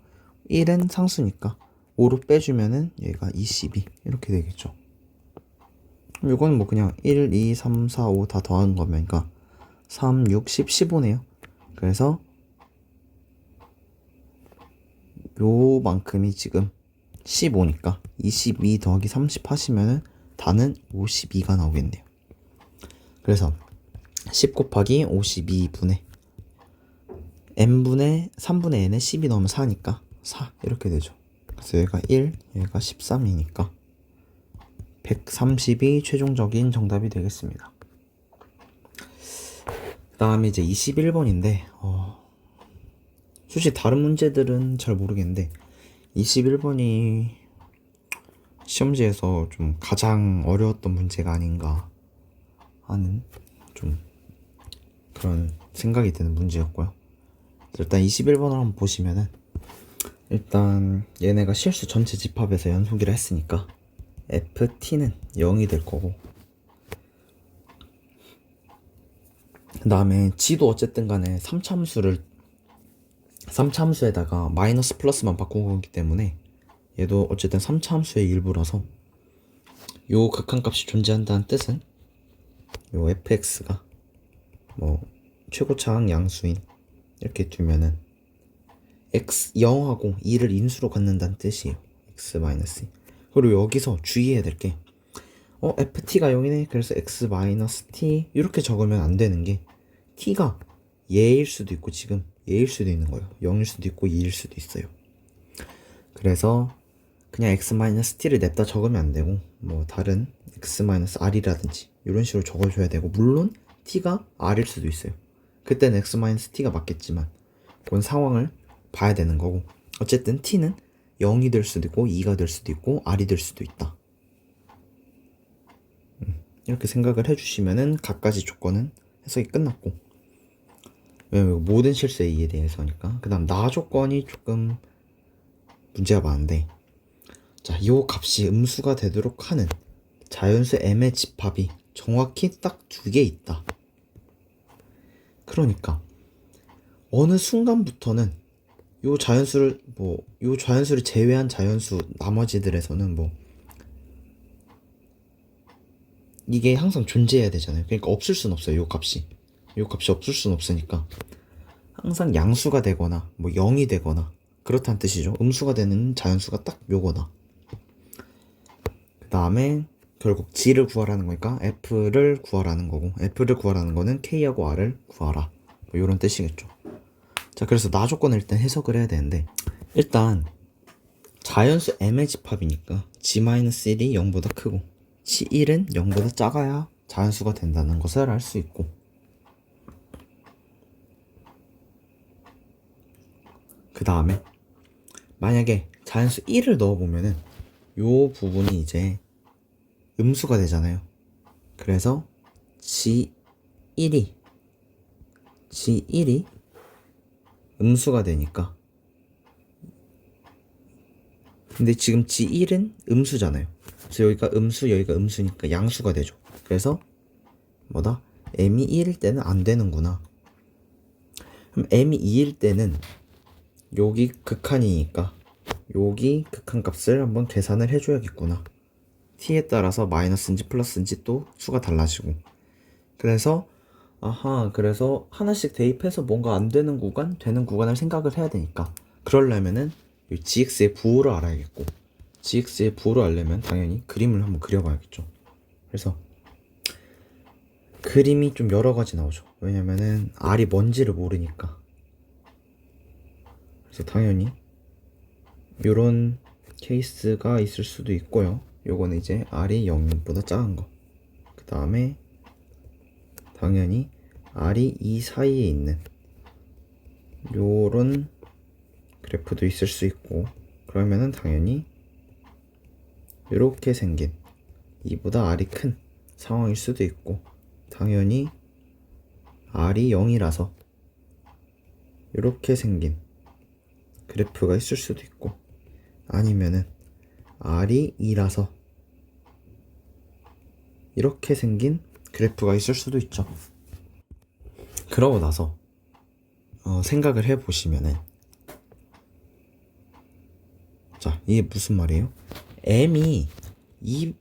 Speaker 1: 1은 상수니까 5로 빼주면은 얘가 22 이렇게 되겠죠. 이건 뭐 그냥 1, 2, 3, 4, 5 다 더한 거면 그러니까 3, 6, 10, 15네요. 그래서 요만큼이 지금 15니까 22 더하기 30 하시면은 다는 52가 나오겠네요. 그래서 10 곱하기 52분의 n분의 3분의 n에 10이 넣으면 4니까 4 이렇게 되죠. 그래서 여기가 1, 여기가 13이니까 130이 최종적인 정답이 되겠습니다. 그 다음에 이제 21번인데 솔직히 다른 문제들은 잘 모르겠는데 21번이 시험지에서 좀 가장 어려웠던 문제가 아닌가 하는 좀 그런 생각이 드는 문제였고요. 일단 21번을 한번 보시면은 일단 얘네가 실수 전체 집합에서 연속이라 했으니까 ft는 0이 될 거고, 그 다음에 g도 어쨌든 간에 3차함수에다가 마이너스 플러스만 바꾼 거기 때문에 얘도 어쨌든 3차함수의 일부라서 요 극한값이 존재한다는 뜻은 요 fx가 뭐 최고차항 양수인 이렇게 두면은 x 0하고 2를 인수로 갖는다는 뜻이에요. x-2. 그리고 여기서 주의해야 될 게 ft가 0이네 그래서 x-t 이렇게 적으면 안 되는 게 t가 예일 수도 있고 지금 예일 수도 있는 거예요. 0일 수도 있고 2일 수도 있어요. 그래서 그냥 x-t를 냅다 적으면 안 되고 뭐 다른 x-r이라든지 이런 식으로 적어줘야 되고, 물론 t가 r일 수도 있어요. 그때는 x-t가 맞겠지만 그건 상황을 봐야 되는 거고, 어쨌든 t는 0이 될 수도 있고 2가 될 수도 있고 r이 될 수도 있다. 이렇게 생각을 해주시면은 각가지 조건은 해석이 끝났고, 왜냐면 모든 실수 A에 대해서 하니까. 그 다음 나 조건이 조금 문제가 많은데, 자, 이 값이 음수가 되도록 하는 자연수 m의 집합이 정확히 딱 2개 있다. 그러니까 어느 순간부터는 요 자연수를 제외한 자연수 나머지들에서는 뭐 이게 항상 존재해야 되잖아요. 그러니까 없을 순 없어요. 요 값이 없을 순 없으니까 항상 양수가 되거나 뭐 0이 되거나 그렇다는 뜻이죠. 음수가 되는 자연수가 딱 요거다. 그 다음에 결국 g를 구하라는 거니까 f를 구하라는 거고, f를 구하라는 거는 k하고 r을 구하라, 뭐 요런 뜻이겠죠. 자, 그래서 나 조건을 일단 해석을 해야 되는데, 일단 자연수 m의 집합이니까 g-1이 0보다 크고 g1은 0보다 작아야 자연수가 된다는 것을 알 수 있고, 그 다음에 만약에 자연수 1을 넣어보면은 요 부분이 이제 음수가 되잖아요. 그래서 g1이 음수가 되니까, 근데 지금 g1은 음수잖아요. 그래서 여기가 음수 여기가 음수니까 양수가 되죠. 그래서 뭐다? m이 1일 때는 안 되는구나. 그럼 m이 2일 때는 여기 극한이니까 여기 극한값을 한번 계산을 해줘야겠구나. t에 따라서 마이너스인지 플러스인지 또 수가 달라지고, 그래서 그래서 하나씩 대입해서 뭔가 안 되는 구간, 되는 구간을 생각을 해야 되니까, 그러려면은 이 gx의 부호를 알아야겠고, gx의 부호를 알려면 당연히 그림을 한번 그려봐야겠죠. 그래서 그림이 좀 여러 가지 나오죠. 왜냐면은 r이 뭔지를 모르니까. 그래서 당연히 요런 케이스가 있을 수도 있고요. 요거는 이제 r이 0보다 작은 거. 그 다음에 당연히 r이 이 사이에 있는 요런 그래프도 있을 수 있고, 그러면은 당연히 이렇게 생긴 이보다 r이 큰 상황일 수도 있고, 당연히 r이 0이라서 이렇게 생긴 그래프가 있을 수도 있고, 아니면은 r이 2라서 이렇게 생긴 그래프가 있을 수도 있죠. 그러고 나서 생각을 해보시면은, 자, 이게 무슨 말이에요? m이 2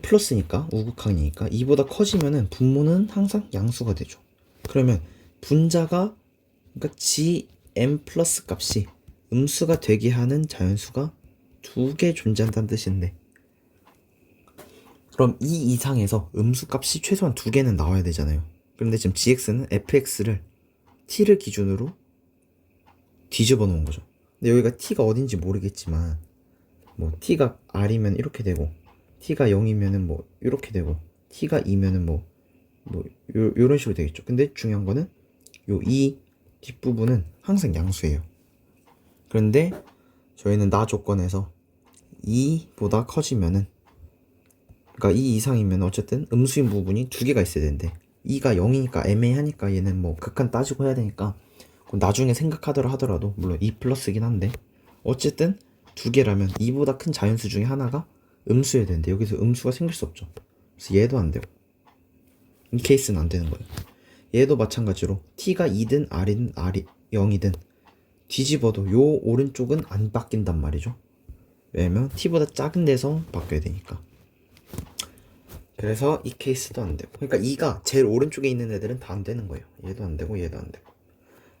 Speaker 1: 플러스니까, 우극항이니까 2보다 커지면은 분모는 항상 양수가 되죠. 그러면 분자가, 그러니까 gm 플러스 값이 음수가 되게 하는 자연수가 두 개 존재한다는 뜻인데, 그럼 이 이상에서 음수값이 최소한 두 개는 나와야 되잖아요. 그런데 지금 gx는 fx를 t를 기준으로 뒤집어 놓은 거죠. 근데 여기가 t가 어딘지 모르겠지만 뭐 t가 r이면 이렇게 되고 t가 0이면은 뭐 이렇게 되고 t가 2면은 뭐 요런 식으로 되겠죠. 근데 중요한 거는 요 이 뒷부분은 항상 양수예요. 그런데 저희는 나 조건에서 2보다 커지면은, 그러니까 2 이상이면 어쨌든 음수인 부분이 두 개가 있어야 되는데 2가 0이니까 애매하니까 얘는 뭐 극한 따지고 해야 되니까 나중에 생각하더라 하더라도 물론 2 플러스긴 한데 어쨌든 두 개라면 2보다 큰 자연수 중에 하나가 음수여야 되는데 여기서 음수가 생길 수 없죠. 그래서 얘도 안 되고 이 케이스는 안 되는 거예요. 얘도 마찬가지로 t가 2든 r이든 0이든 뒤집어도 요 오른쪽은 안 바뀐단 말이죠. 왜냐면 t보다 작은 데서 바뀌어야 되니까. 그래서 이 케이스도 안 되고, 그러니까 2가 제일 오른쪽에 있는 애들은 다 안 되는 거예요. 얘도 안 되고 얘도 안 되고.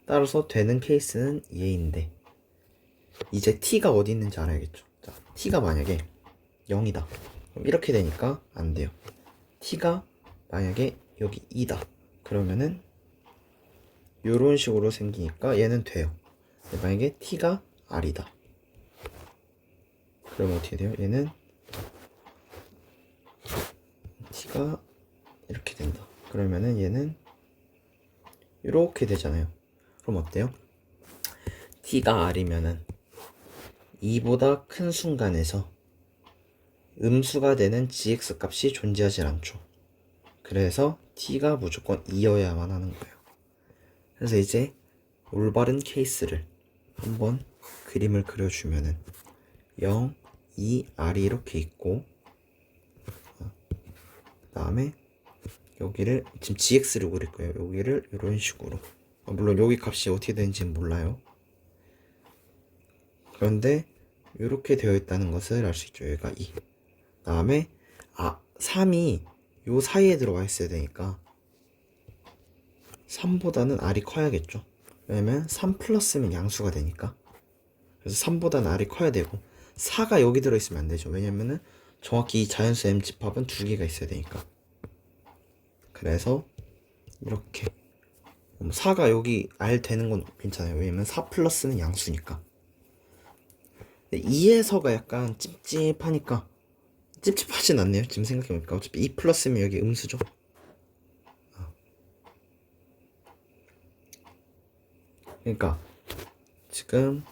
Speaker 1: 따라서 되는 케이스는 얘인데 이제 t가 어디 있는지 알아야겠죠. 자, t가 만약에 0이다. 그럼 이렇게 되니까 안 돼요. t가 만약에 여기 2다. 그러면은 요런 식으로 생기니까 얘는 돼요. 만약에 t가 r이다. 그러면 어떻게 돼요? 얘는 t가 이렇게 된다. 그러면은 얘는 이렇게 되잖아요. 그럼 어때요? t가 r이면은 2보다 큰 순간에서 음수가 되는 gx 값이 존재하지 않죠. 그래서 t가 무조건 2여야만 하는 거예요. 그래서 이제 올바른 케이스를 한번 그림을 그려주면은 0, 2, r이 이렇게 있고, 그 다음에 여기를 지금 gx를 그릴 거예요. 여기를 이런 식으로. 물론 여기 값이 어떻게 되는지는 몰라요. 그런데 이렇게 되어 있다는 것을 알 수 있죠. 여기가 2. 다음에 3이 요 사이에 들어가 있어야 되니까 3보다는 r이 커야겠죠. 왜냐면 3 플러스면 양수가 되니까. 그래서 3보다는 r이 커야 되고 4가 여기 들어있으면 안 되죠. 왜냐면은 정확히 이 자연수 m 집합은 두 개가 있어야 되니까. 그래서 이렇게 4가 여기 r 되는 건 괜찮아요. 왜냐면 4 플러스는 양수니까. 2에서가 약간 찝찝하니까, 찝찝하진 않네요. 지금 생각해보니까 어차피 2 플러스면 여기 음수죠. 그러니까 지금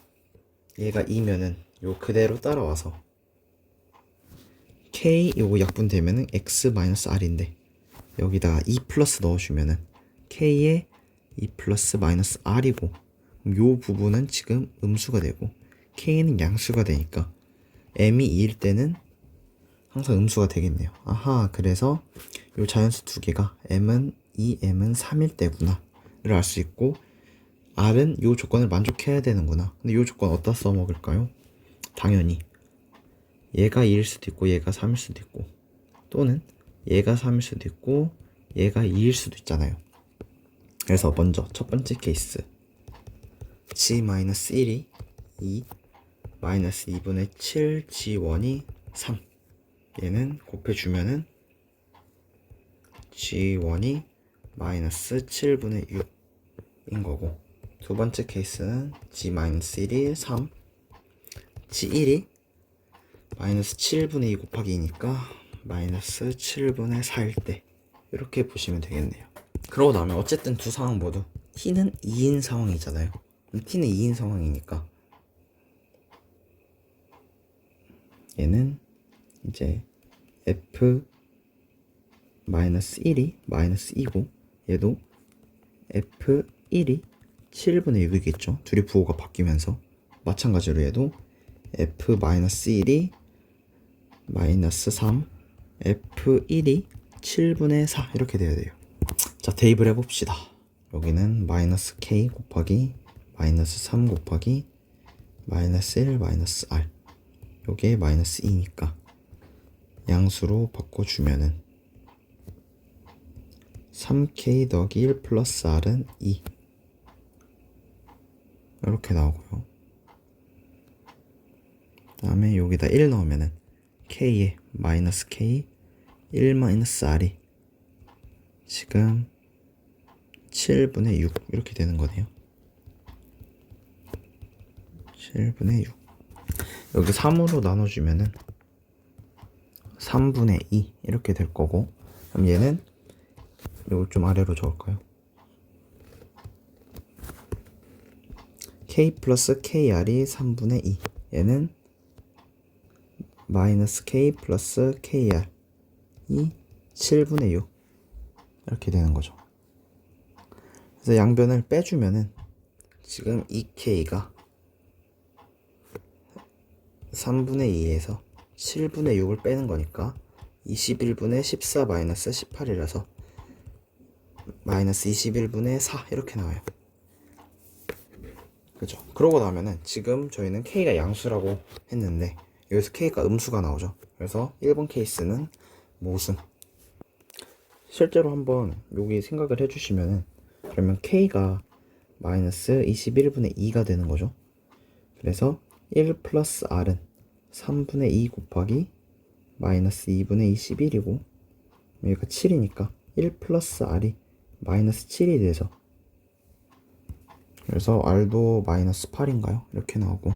Speaker 1: 얘가 2면은 요 그대로 따라와서 k 요거 약분되면은 x-r인데 여기다가 2 플러스 넣어주면은 k에 2 플러스 마이너스 r이고, 요 부분은 지금 음수가 되고 k는 양수가 되니까 m이 2일 때는 항상 음수가 되겠네요. 아하, 그래서 요 자연수 두 개가 m은 2, m은 3일 때구나 를 알 수 있고, r은 요 조건을 만족해야 되는구나. 근데 요 조건 어디다 써먹을까요? 당연히 얘가 2일 수도 있고 얘가 3일 수도 있고, 또는 얘가 3일 수도 있고 얘가 2일 수도 있잖아요. 그래서 먼저 첫 번째 케이스 g-1이 2 마이너스 2분의 7 g1이 3, 얘는 곱해주면은 g1이 마이너스 7분의 6인 거고, 두 번째 케이스는 g-1이 3 g1이 마이너스 7분의 2 곱하기 2니까 마이너스 7분의 4일 때, 이렇게 보시면 되겠네요. 그러고 나면 어쨌든 두 상황 모두 t는 2인 상황이잖아요. t는 2인 상황이니까 얘는 이제 f-1이 마이너스 2고 얘도 f1이 7분의 6이겠죠. 둘이 부호가 바뀌면서 마찬가지로 얘도 f-1이 마이너스 3, f1이 7분의 4 이렇게 돼야 돼요. 자, 대입을 해봅시다. 여기는 마이너스 k 곱하기 마이너스 3 곱하기 마이너스 1 마이너스 r, 요게 마이너스 2니까 양수로 바꿔주면은 3k 더하기 1 플러스 r은 2 이렇게 나오고요. 다음에 여기다 1 넣으면은 k에 마이너스 k 1 마이너스 r이 지금 7분의 6 이렇게 되는 거네요. 7분의 6. 여기 3으로 나눠주면은 3분의 2 이렇게 될 거고, 그럼 얘는 이걸 좀 아래로 적을까요? k 플러스 kr이 3분의 2, 얘는 마이너스 k 플러스 kr이 7분의 6 이렇게 되는 거죠. 그래서 양변을 빼주면은 지금 2k가 3분의 2에서 7분의 6을 빼는 거니까 21분의 14 마이너스 18이라서 마이너스 21분의 4 이렇게 나와요. 그죠? 그러고 나면은 지금 저희는 k가 양수라고 했는데 여기서 k가 음수가 나오죠. 그래서 1번 케이스는 모순. 실제로 한번 여기 생각을 해주시면은, 그러면 k가 마이너스 21분의 2가 되는 거죠. 그래서 1 플러스 r은 3분의 2 곱하기 마이너스 2분의 21이고, 여기가 7이니까 1 플러스 r이 마이너스 7이 돼서, 그래서 r도 마이너스 8인가요? 이렇게 나오고,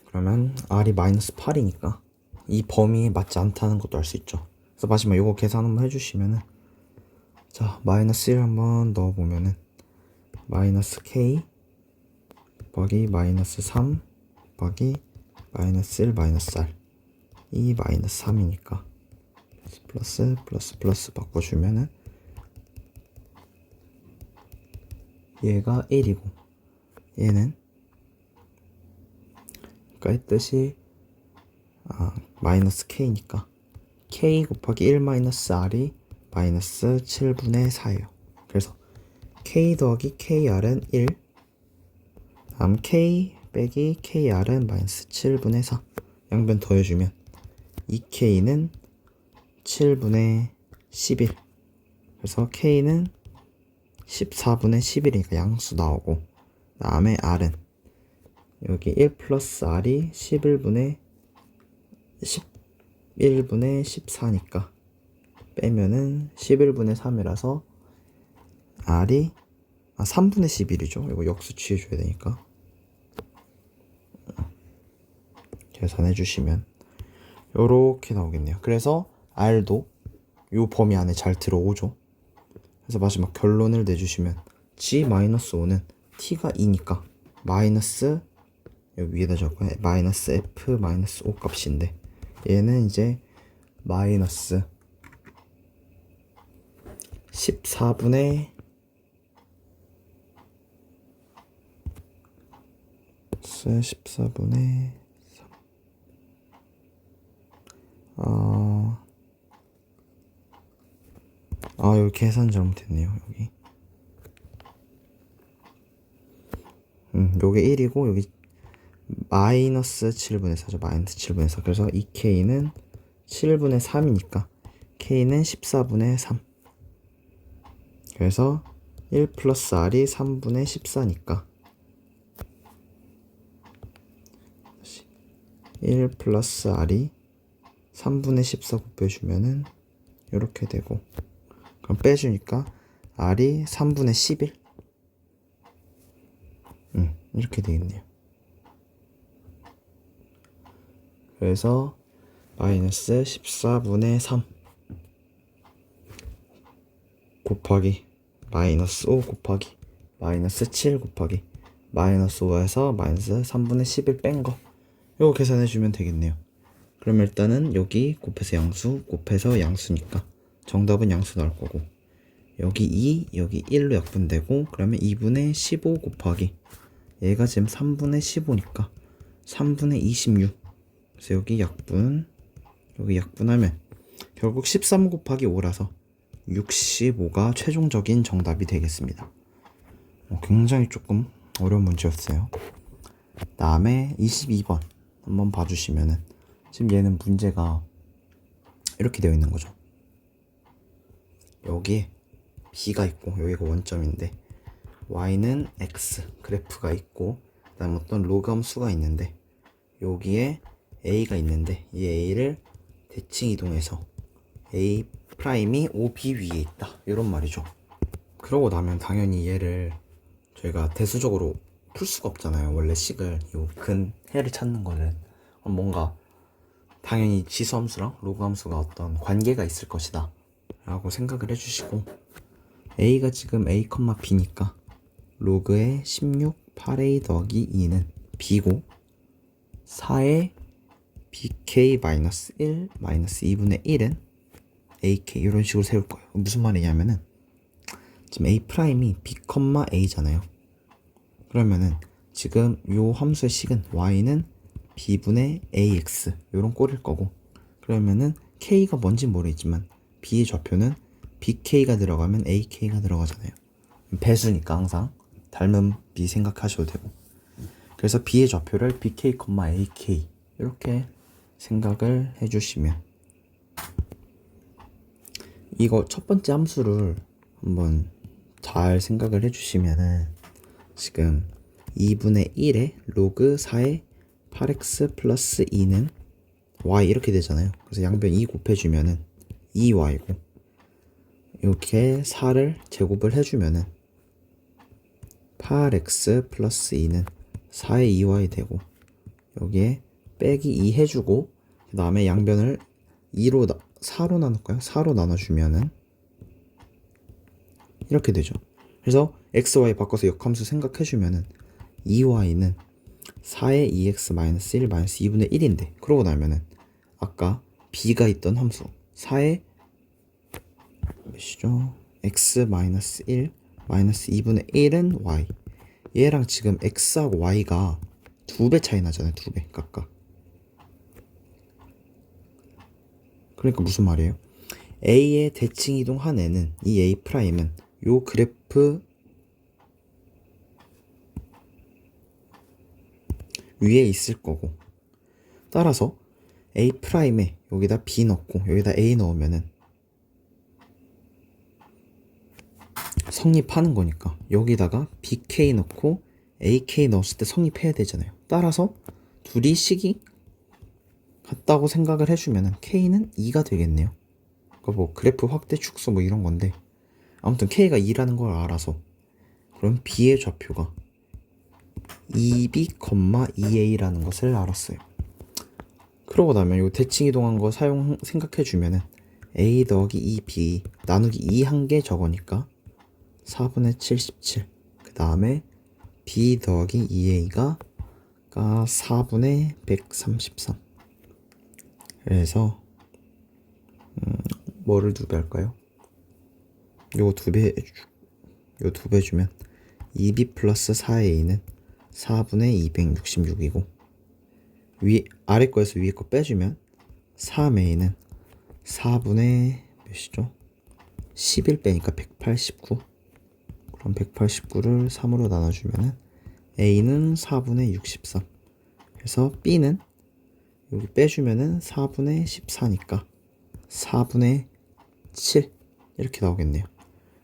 Speaker 1: 그러면 r이 마이너스 8이니까 이 범위에 맞지 않다는 것도 알 수 있죠. 그래서 마지막 이거 계산 한번 해주시면은, 자 마이너스 1 한번 넣어보면은 마이너스 k 곱하기 마이너스 3 곱하기 마이너스 1 마이너스 r, 이 마이너스 3이니까 플러스 플러스 플러스 바꿔주면은 얘가 1이고 얘는 아까 했듯이 마이너스 k니까 k 곱하기 1 마이너스 r이 마이너스 7분의 4예요. 그래서 k 더하기 kr은 1, 다음 k 빼기 kr은 마이너스 7분의 4, 양변 더해주면 2k는 7분의 11, 그래서 k는 14분의 11이니까 양수 나오고, 다음에 r은 여기 1 플러스 r이 11분의 14니까 빼면은 11분의 3이라서 r이 3분의 11이죠. 이거 역수 취해줘야 되니까 계산해 주시면 요렇게 나오겠네요. 그래서 r도 요 범위 안에 잘 들어오죠. 그래서 마지막 결론을 내주시면 g-5는 t가 2니까 마이너스, 여기 위에다 적고 마이너스 f-5 값인데, 얘는 이제 마이너스 14분의 3. 여기 계산 잘못했네요. 여기 요게 1이고 여기 마이너스 7분의 4죠. 마이너스 7분의 4. 그래서 2k는 7분의 3이니까 k는 14분의 3. 그래서 1 플러스 r이 3분의 14니까 1 플러스 r이 3분의 14 곱해주면은 이렇게 되고, 그럼 빼주니까 r이 3분의 11 이렇게 되겠네요. 그래서 마이너스 14분의 3 곱하기 마이너스 5 곱하기 마이너스 7 곱하기 마이너스 5에서 마이너스 3분의 11 뺀 거, 이거 계산해주면 되겠네요. 그럼 일단은 여기 곱해서 양수, 곱해서 양수니까 정답은 양수 나올 거고, 여기 2, 여기 1로 약분되고, 그러면 2분의 15 곱하기 얘가 지금 3분의 15니까 3분의 26. 그래서 여기 약분, 여기 약분하면 결국 13 곱하기 5라서 65가 최종적인 정답이 되겠습니다. 굉장히 조금 어려운 문제였어요. 다음에 22번 한번 봐주시면은, 지금 얘는 문제가 이렇게 되어 있는 거죠. 여기에 b가 있고 여기가 원점인데 y는 x 그래프가 있고, 그다음 어떤 로그 함수가 있는데 여기에 a가 있는데 이 a를 대칭 이동해서 a 프라임이 OB 위에 있다 이런 말이죠. 그러고 나면 당연히 얘를 저희가 대수적으로 풀 수가 없잖아요. 원래 식을 요 근 해를 찾는 거는 뭔가 당연히 지수함수랑 로그함수가 어떤 관계가 있을 것이다 라고 생각을 해주시고, a가 지금 a, b니까 로그의 16 8a 더하기 2는 b고 4의 bk-1 2분의 1은 ak 이런 식으로 세울 거예요. 무슨 말이냐면은 지금 a 프라임이 b, a잖아요. 그러면은 지금 요 함수의 식은 y는 b분의 ax 요런 꼴일 거고, 그러면은 k가 뭔지 모르겠지만 b의 좌표는 bk가 들어가면 ak가 들어가잖아요. 배수니까 항상 닮은 b 생각하셔도 되고, 그래서 b의 좌표를 bk, ak 이렇게 생각을 해주시면, 이거 첫 번째 함수를 한번 잘 생각을 해주시면은 지금 2분의 1에 로그 4의 8x 플러스 2는 y 이렇게 되잖아요. 그래서 양변 2 곱해주면은 2y고, 이렇게 4를 제곱을 해주면은 8x 플러스 2는 4의 2y 되고, 여기에 빼기 2 해주고, 그 다음에 양변을 4로 나눌까요? 4로 나눠주면은 이렇게 되죠. 그래서 xy 바꿔서 역함수 생각해주면은 2y는 4의 2x-1 2분의 1인데, 그러고 나면은 아까 b가 있던 함수 4의 몇이죠? x-1 2분의 1은 y, 얘랑 지금 x하고 y가 2배 차이 나잖아요. 2배 각각. 그러니까 무슨 말이에요? a의 대칭 이동한 애는 이 a 프라임은 요 그래프 위에 있을 거고, 따라서 a 프라임에 여기다 b 넣고 여기다 a 넣으면은 성립하는 거니까 여기다가 bk 넣고 ak 넣었을 때 성립해야 되잖아요. 따라서 둘이 식이 같다고 생각을 해주면은 k는 2가 되겠네요. 그러니까 뭐 그래프 확대 축소 뭐 이런 건데, 아무튼 k가 2라는 걸 알아서 그럼 b의 좌표가 2b, 2a라는 것을 알았어요. 그러고 나면 요 대칭 이동한 거 생각해주면은 a 더하기 2b 나누기 2 한 개 저거니까 4분의 77, 그 다음에 b 더하기 2a가 4분의 133. 그래서 뭐를 2배 할까요? 요거 2배 주면 2b 플러스 4a는 4분의 266이고, 아래 거에서 위에 거 빼주면 3a는 4분의 몇이죠? 11 빼니까 189. 그럼 189를 3으로 나눠주면은 a는 4분의 63. 그래서 b는 여기 빼주면은 4분의 14니까 4분의 7 이렇게 나오겠네요.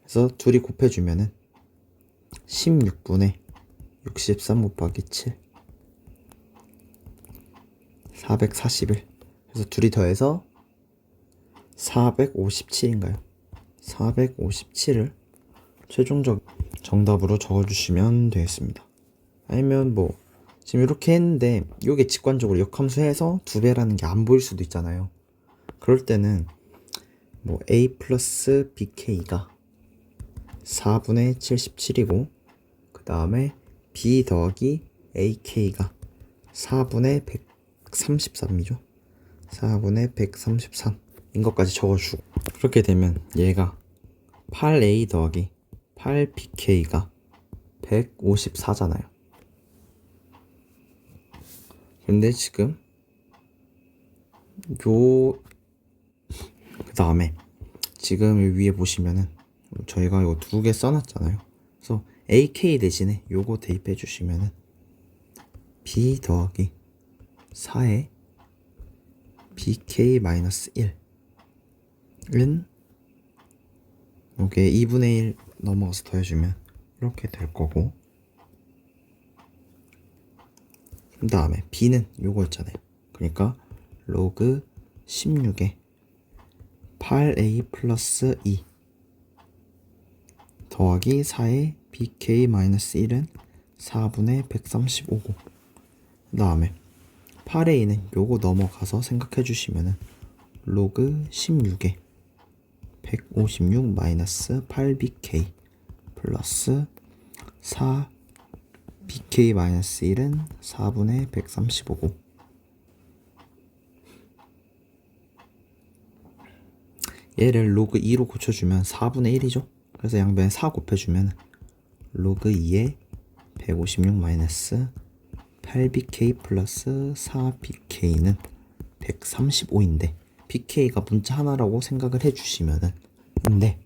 Speaker 1: 그래서 둘이 곱해주면은 16분의 63 곱하기 7 441. 그래서 둘이 더해서 457인가요? 457을 최종적 정답으로 적어주시면 되겠습니다. 아니면 뭐 지금 이렇게 했는데 이게 직관적으로 역함수 해서 2배라는 게 안 보일 수도 있잖아요. 그럴 때는 뭐 a 플러스 bk가 4분의 77이고, 그 다음에 b 더하기 ak가 4분의 133이죠. 4분의 133인 것까지 적어주고, 그렇게 되면 얘가 8a 더하기 8bk가 154잖아요. 근데 지금 그 다음에 지금 위에 보시면은 저희가 이거 2개 써놨잖아요. 그래서 AK 대신에 요거 대입해 주시면은 B 더하기 4의 BK-1은 요게 2분의 1 넘어가서 더해주면 이렇게 될 거고, 그 다음에 B는 요거 있잖아요. 그러니까 로그 16에 8a 플러스 2 더하기 4의 bk-1은 4분의 135고, 그 다음에 8a는 요거 넘어가서 생각해 주시면은 로그 16에 156 마이너스 8bk 플러스 4bk-1은 4분의 135고, 얘를 로그 2로 고쳐주면 4분의 1이죠. 그래서 양변에 4 곱해주면 로그 2에 156 마이너스 8bk 플러스 4bk는 135인데 bk가 문자 하나라고 생각을 해주시면은, 근데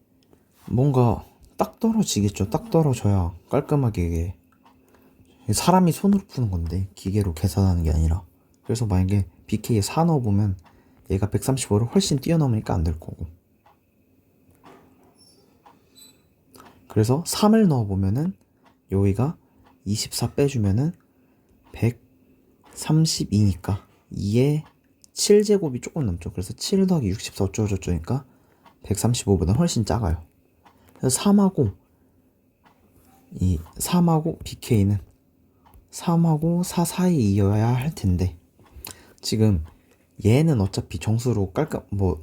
Speaker 1: 뭔가 딱 떨어지겠죠. 딱 떨어져야 깔끔하게 이게 사람이 손으로 푸는 건데 기계로 계산하는 게 아니라. 그래서 만약에 bk에 4 넣어보면 얘가 135를 훨씬 뛰어넘으니까 안 될 거고, 그래서 3을 넣어보면은 여기가 24 빼주면은 132니까 2에 7제곱이 조금 넘죠. 그래서 7 더하기 64 어쩌고저쩌니까 135보다 훨씬 작아요. 그래서 3하고 BK는 3하고 4 사이이어야 할 텐데, 지금 얘는 어차피 정수로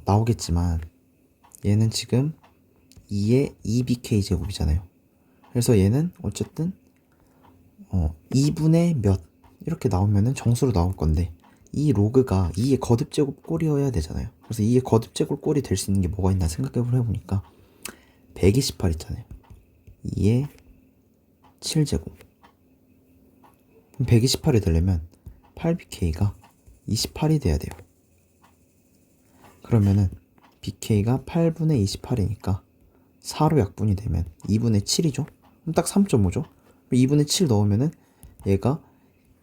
Speaker 1: 나오겠지만 얘는 지금 2에 2bk 제곱이잖아요. 그래서 얘는 어쨌든 2분의 몇 이렇게 나오면은 정수로 나올 건데, 이 로그가 2의 거듭제곱 꼴이어야 되잖아요. 그래서 2의 거듭제곱 꼴이 될 수 있는 게 뭐가 있나 생각해 보니까 128 있잖아요. 2의 7제곱. 그럼 128이 되려면 8bk가 28이 돼야 돼요. 그러면은 bk가 8분의 28이니까 4로 약분이 되면 2분의 7이죠. 그럼 딱 3.5죠. 2분의 7 넣으면은 얘가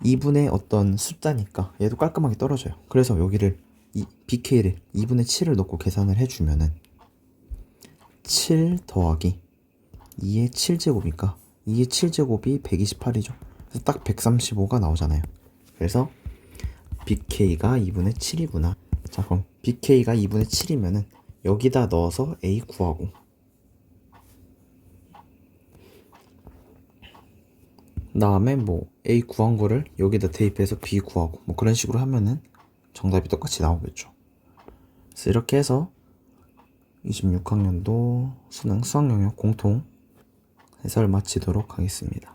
Speaker 1: 2분의 어떤 숫자니까 얘도 깔끔하게 떨어져요. 그래서 여기를 bk를 2분의 7을 넣고 계산을 해주면은 7 더하기 2의 7제곱이니까 2의 7제곱이 128이죠. 그래서 딱 135가 나오잖아요. 그래서 bk가 2분의 7이구나. 자, 그럼 bk가 2분의 7이면은 여기다 넣어서 a 구하고, 다음에 뭐 a 구한 거를 여기다 대입해서 b 구하고 뭐 그런 식으로 하면은 정답이 똑같이 나오겠죠. 그래서 이렇게 해서 26학년도 수능 수학 영역 공통 해설 마치도록 하겠습니다.